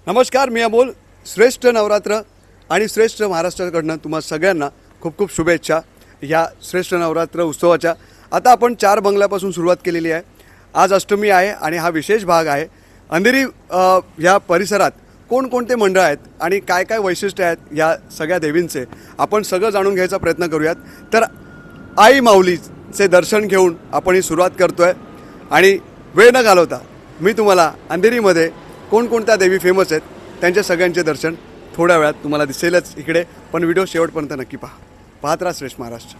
नमस्कार, मी अमोल. श्रेष्ठ नवरात्र आणि श्रेष्ठ महाराष्ट्राकडनं तुम्हा सगळ्यांना खूप खूप शुभेच्छा या श्रेष्ठ नवरात्र उत्सवाच्या. आता आपण 4 बंगल्यापासून सुरुवात केलेली आहे. आज अष्टमी आहे आणि हा विशेष भाग आहे. अंधेरी या परिसरात कोणकोणते मंडळ आहेत आणि काय काय वैशिष्ट्य आहेत या सगळ्या देवींचे आपण सगळं जाणून घ्यायचा प्रयत्न करूयात. तर आई माऊलीचे दर्शन घेऊन आपण ही सुरुवात करतो आहे आणि वेळ न घालवता मी तुम्हाला अंधेरीमध्ये कोणकोणत्या देवी फेमस आहेत त्यांच्या सगळ्यांचे दर्शन थोड्या वेळात तुम्हाला दिसेलच इकडे. पण व्हिडिओ शेवटपर्यंत नक्की पाहत राहा. श्रेष्ठ महाराष्ट्र.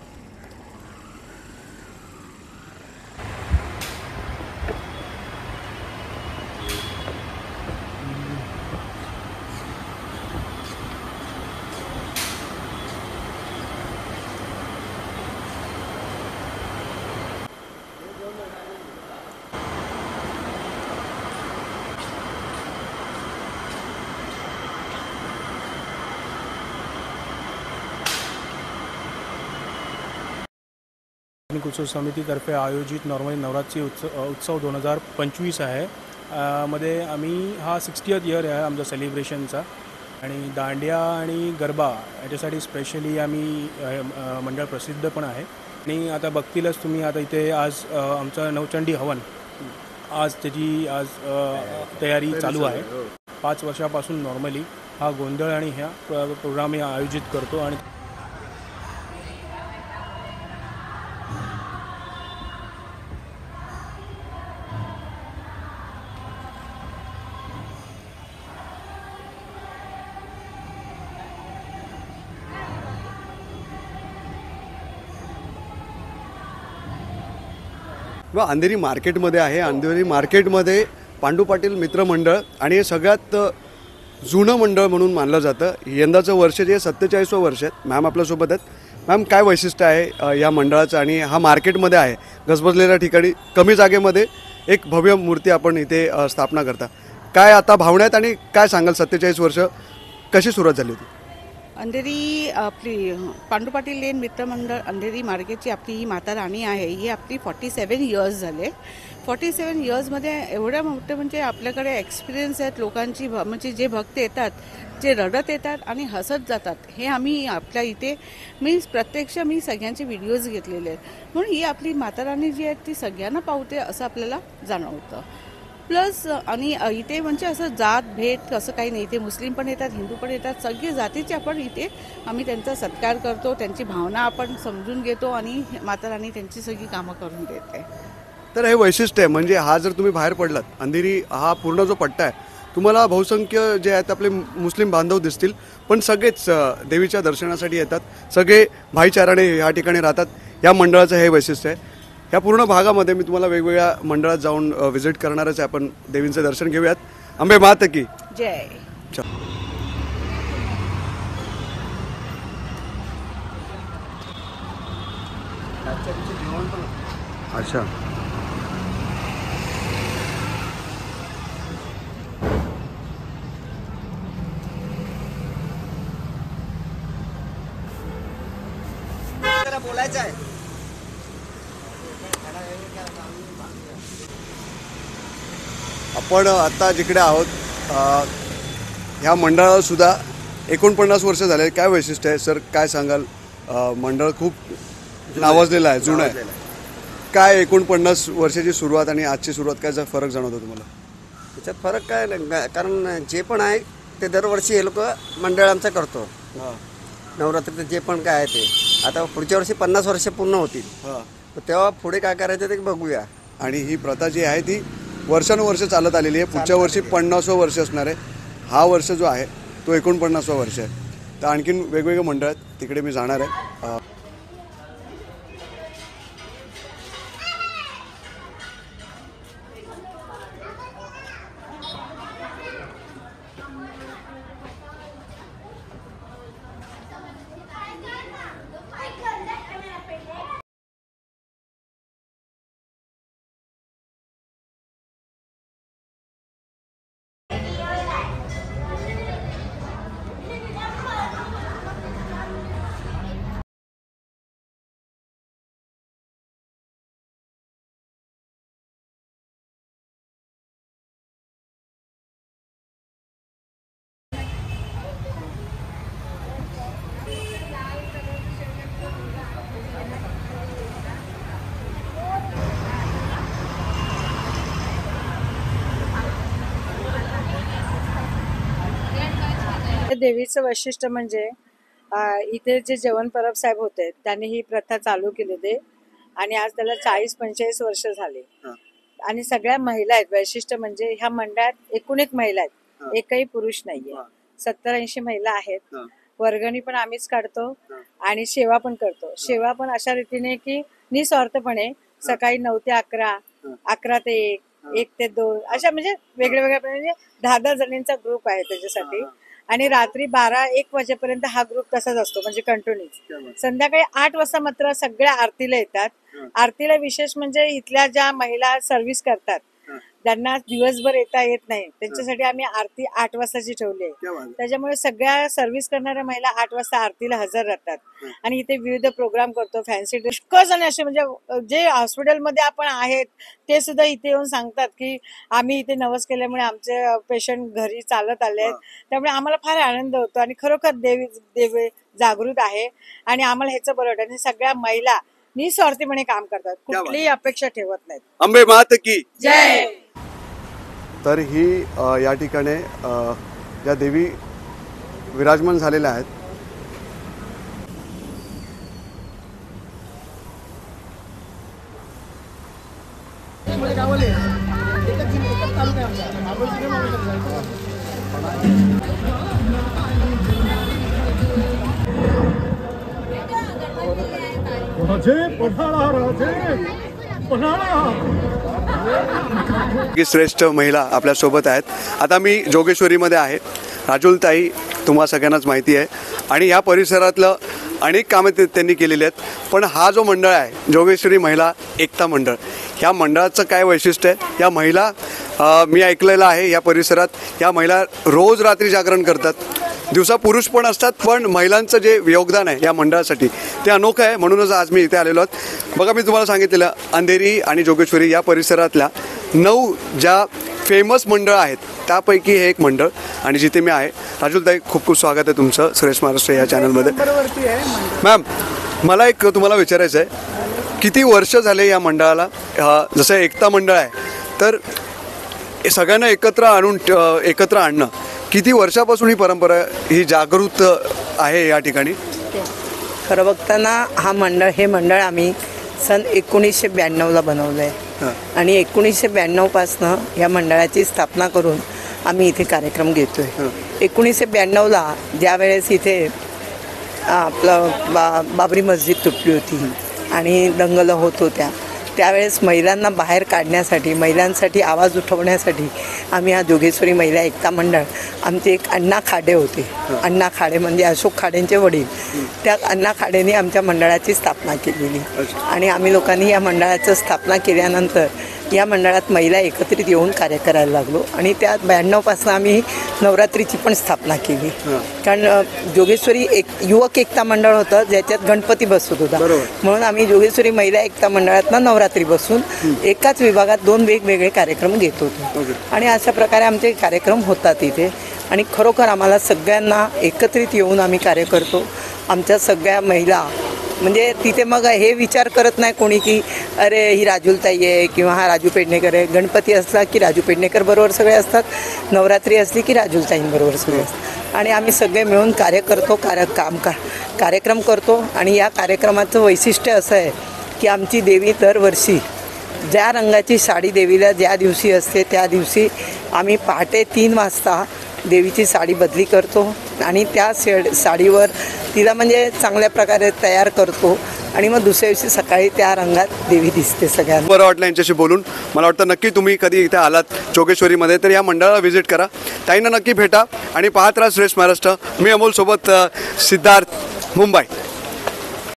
धार्मिक उत्सव समितीतर्फे आयोजित नॉर्मली नवरात्री उत्सव 2025 आहे. मध्ये आम्ही हा 60th इयर आहे आमचा सेलिब्रेशनचा. आणि दांडिया आणि गरबा याच्यासाठी स्पेशली आम्ही मंडळ प्रसिद्ध पण आहे. आणि आता बघतीलच तुम्ही आता इथे आज आमचं नवचंडी हवन आज तयारी चालू आहे. 5 वर्षापासून नॉर्मली हा गोंधळ आणि ह्या प्रोग्राम आयोजित करतो. आणि व अंधेरी मार्केटमध्ये आहे. अंधेरी मार्केटमध्ये पांडू पाटील मित्र मंडळ आणि हे सगळ्यात जुनं मंडळ म्हणून मानलं जातं. यंदाचं वर्ष जे 47वं वर्ष आहे. मॅम आपल्यासोबत आहेत. मॅम, काय वैशिष्ट्य आहे या मंडळाचं आणि हा मार्केटमध्ये आहे गजबजलेल्या ठिकाणी कमी जागेमध्ये एक भव्य मूर्ती आपण इथे स्थापना करता. काय आता भावण्यात आणि काय सांगाल 47 वर्ष कशी सुरुवात झाली होती? अंधेरी आपली पांडू पाटील लेन मित्रमंडळ अंधेरी मार्केटची आपली ही माता राणी आहे. ही आपली 47 इयर्स झाले. 47 इयर्समध्ये एवढं मोठं म्हणजे आपल्याकडे एक्सपिरियन्स आहेत लोकांची. म्हणजे जे भक्त येतात, जे रडत येतात आणि हसत जातात, हे आम्ही आपल्या इथे प्रत्यक्ष मी सगळ्यांचे व्हिडिओज घेतलेले आहेत. म्हणून ही आपली माता राणी जी आहे ती सगळ्यांना पावते असं आपल्याला जाणवतं. प्लस आणि इथे म्हणजे असं जात भेद असं काही नाही. इथे मुस्लिम पण येतात, हिंदू पण येतात, सगळे जातीचे आपण इथे आम्ही त्यांचा सत्कार करतो. त्यांची भावना आपण समजून घेतो आणि माता राणी त्यांची सगळी कामं करून देते. तर हे वैशिष्ट्य आहे. म्हणजे हा जर तुम्ही बाहेर पडलात, अंधेरी हा पूर्ण जो पट्टा आहे, तुम्हाला बहुसंख्य जे आहेत आपले मुस्लिम बांधव दिसतील, पण सगळेच देवीच्या दर्शनासाठी येतात. सगळे भाईचाराने ह्या ठिकाणी राहतात. या मंडळाचं हे वैशिष्ट्य आहे. ह्या पूर्ण भागामध्ये मी तुम्हाला वेगवेगळ्या मंडळात जाऊन व्हिजिट करणारच आहे. आपण देवींचं दर्शन घेऊयात. अंबे मात की जय. अच्छा, बोलायचं आहे. आपण आता जिकडे आहोत ह्या मंडळाला सुद्धा 49 वर्ष झाले. काय वैशिष्ट्य आहे सर, काय सांगाल? मंडळ खूप नावाजलेलं आहे, जुनं आहे. काय 49 वर्षाची सुरुवात आणि आजची सुरुवात काय फरक जाणवतो तुम्हाला? त्याच्यात फरक काय नाही, कारण जे पण आहे ते दरवर्षी हे लोक मंडळ आमचं करतो. नवरात्रीचं जे पण काय आहे ते आता पुढच्या वर्षी 50 वर्ष पूर्ण होतील. तेव्हा पुढे काय करायचं ते बघूया. आणि ही प्रथा जी आहे ती वर्षानुवर्ष चालत आलेली आहे. पुढच्या वर्षी 50वं वर्ष असणार आहे. हा वर्ष जो आहे तो 49वं वर्ष आहे. तर आणखीन वेगवेगळे मंडळ आहेत, तिकडे मी जाणार आहे. देवीचं वैशिष्ट्य म्हणजे इथे जे जेवण परब साहेब होते त्यांनी ही प्रथा चालू केली ते आणि आज त्याला 40-45 वर्ष झाले. आणि सगळ्या महिला आहेत. वैशिष्ट्य म्हणजे ह्या मंडळात एकूण एक महिला आहेत, एकही पुरुष नाहीये. 70-80 महिला आहेत. वर्गणी पण आम्हीच काढतो आणि सेवा पण करतो. सेवा पण अशा रीतीने की निस्वार्थपणे सकाळी 9 ते 11, 11 ते 1, 1 ते 2 अशा म्हणजे वेगळ्या वेगळ्या म्हणजे 10-10 जणींचा ग्रुप आहे त्याच्यासाठी. आणि रात्री 12-1 वाजेपर्यंत हा ग्रुप तसाच असतो म्हणजे कंटिन्यू. संध्याकाळी 8 वाजता मात्र सगळ्या आरतीला येतात. आरतीला विशेष म्हणजे इथल्या ज्या महिला सर्व्हिस करतात ज्यांना दिवसभर येता येत नाही त्यांच्यासाठी आम्ही आरती 8 वाजताची ठेवली आहे. त्याच्यामुळे सगळ्या सर्व्हिस करणाऱ्या महिला 8 वाजता आरतीला हजर राहतात. आणि इथे विविध प्रोग्राम करतो. फॅन्सी ड्रेस आणि असे म्हणजे जे हॉस्पिटलमध्ये आपण आहेत ते सुद्धा इथे येऊन सांगतात की आम्ही इथे नवस केल्यामुळे आमचे पेशंट घरी चालत आले आहेत. त्यामुळे आम्हाला फार आनंद होतो आणि खरोखर देवी जागृत आहे आणि आम्हाला ह्याचं बरं वाटतं. आणि सगळ्या महिला निस्वार्थीपणे काम करतात, कुठलीही अपेक्षा ठेवत नाहीत. अंबे मात की जय. तर ही या ठिकाणी ज्या देवी विराजमान झालेल्या आहेत की श्रेष्ठ महिला आपल्यासोबत आहेत. आता मी जोगेश्वरीमध्ये आहे. राजुलताई तुम्हा सगळ्यांनाच माहिती आहे आणि या परिसरातलं अनेक कामे त्यांनी केलेली आहेत. पण हा जो मंडळ आहे जोगेश्वरी महिला एकता मंडळ, ह्या मंडळाचं काय वैशिष्ट्य आहे? या महिला मी ऐकलेलं आहे या परिसरात या महिला रोज रात्री जागरण करतात. दिवसा पुरुष पण असतात, पण महिलांचं जे योगदान आहे या मंडळासाठी ते अनोखं आहे. म्हणूनच आज मी इथे आलेलो आहोत. बघा मी तुम्हाला सांगितलेलं अंधेरी आणि जोगेश्वरी या परिसरातल्या 9 ज्या फेमस मंडळ आहेत त्यापैकी हे एक मंडळ आणि जिथे मी आहे. राजुलताई खूप खूप स्वागत आहे तुमचं श्रेष्ठ महाराष्ट्र या चॅनलमध्ये. मॅम मला एक तुम्हाला विचारायचं आहे, किती वर्ष झाले या मंडळाला? जसं एकता मंडळ आहे तर सगळ्यांना एकत्र आणणं किती वर्षापासून ही परंपरा ही जागृत आहे या ठिकाणी? खरं बघताना हे मंडळ आम्ही सन 1992ला बनवलं आहे आणि 1992पासनं या मंडळाची स्थापना करून आम्ही इथे कार्यक्रम घेतो आहे. 1992ला ज्यावेळेस इथे आपलं बाबरी मस्जिद तुटली होती आणि दंगल होत होत्या त्यावेळेस महिलांना बाहेर काढण्यासाठी महिलांसाठी आवाज उठवण्यासाठी आम्ही हा जोगेश्वरी महिला एकता मंडळ आमचे एक अण्णा खाडे होते. अण्णा खाडे म्हणजे अशोक खाडेंचे वडील. त्या अण्णा खाडेंनी आमच्या मंडळाची स्थापना केलेली आणि आम्ही लोकांनी या मंडळाचं स्थापना केल्यानंतर या मंडळात महिला एकत्रित येऊन कार्य करायला लागलो आणि त्या 92पासून आम्ही नवरात्रीची पण स्थापना केली. कारण जोगेश्वरी युवक एकता मंडळ होतं ज्याच्यात गणपती बसत होता म्हणून आम्ही जोगेश्वरी महिला एकता मंडळातनं नवरात्री बसून एकाच विभागात 2 वेगवेगळे कार्यक्रम घेत होतो आणि अशा प्रकारे आमचे कार्यक्रम होतात इथे. आणि खरोखर आम्हाला सगळ्यांना एकत्रित येऊन आम्ही कार्य करतो. आमच्या सगळ्या महिला म्हणजे तिथे मग हे विचार करत नाही कोणी की अरे ही राजुलताई आहे किंवा हा राजू पेडणेकर आहे. गणपती असला की राजू पेडणेकर बरोबर सगळे असतात, नवरात्री असली की राजुलताईंबरोबर सगळे असतात आणि आम्ही सगळे मिळून कार्य करतो, कार्यक्रम करतो. आणि या कार्यक्रमाचं वैशिष्ट्य असं आहे की आमची देवी दरवर्षी ज्या रंगाची साडी देवीला ज्या दिवशी असते त्या दिवशी आम्ही पहाटे 3 वाजता देवीची साडी बदली करतो आणि त्या साडीवर तिला म्हणजे चांगल्या प्रकारे तयार करतो आणि मग दुसऱ्या दिवशी सकाळी त्या रंगात देवी दिसते सगळ्यांना. बरं वाटलं यांच्याशी बोलून. मला वाटतं नक्की तुम्ही कधी इथे आलात जोगेश्वरीमध्ये तर या मंडळाला व्हिजिट करा. ताईंना नक्की भेटा आणि पाहत राहा श्रेष्ठ महाराष्ट्र. मी अमोल सोबत सिद्धार्थ, मुंबई.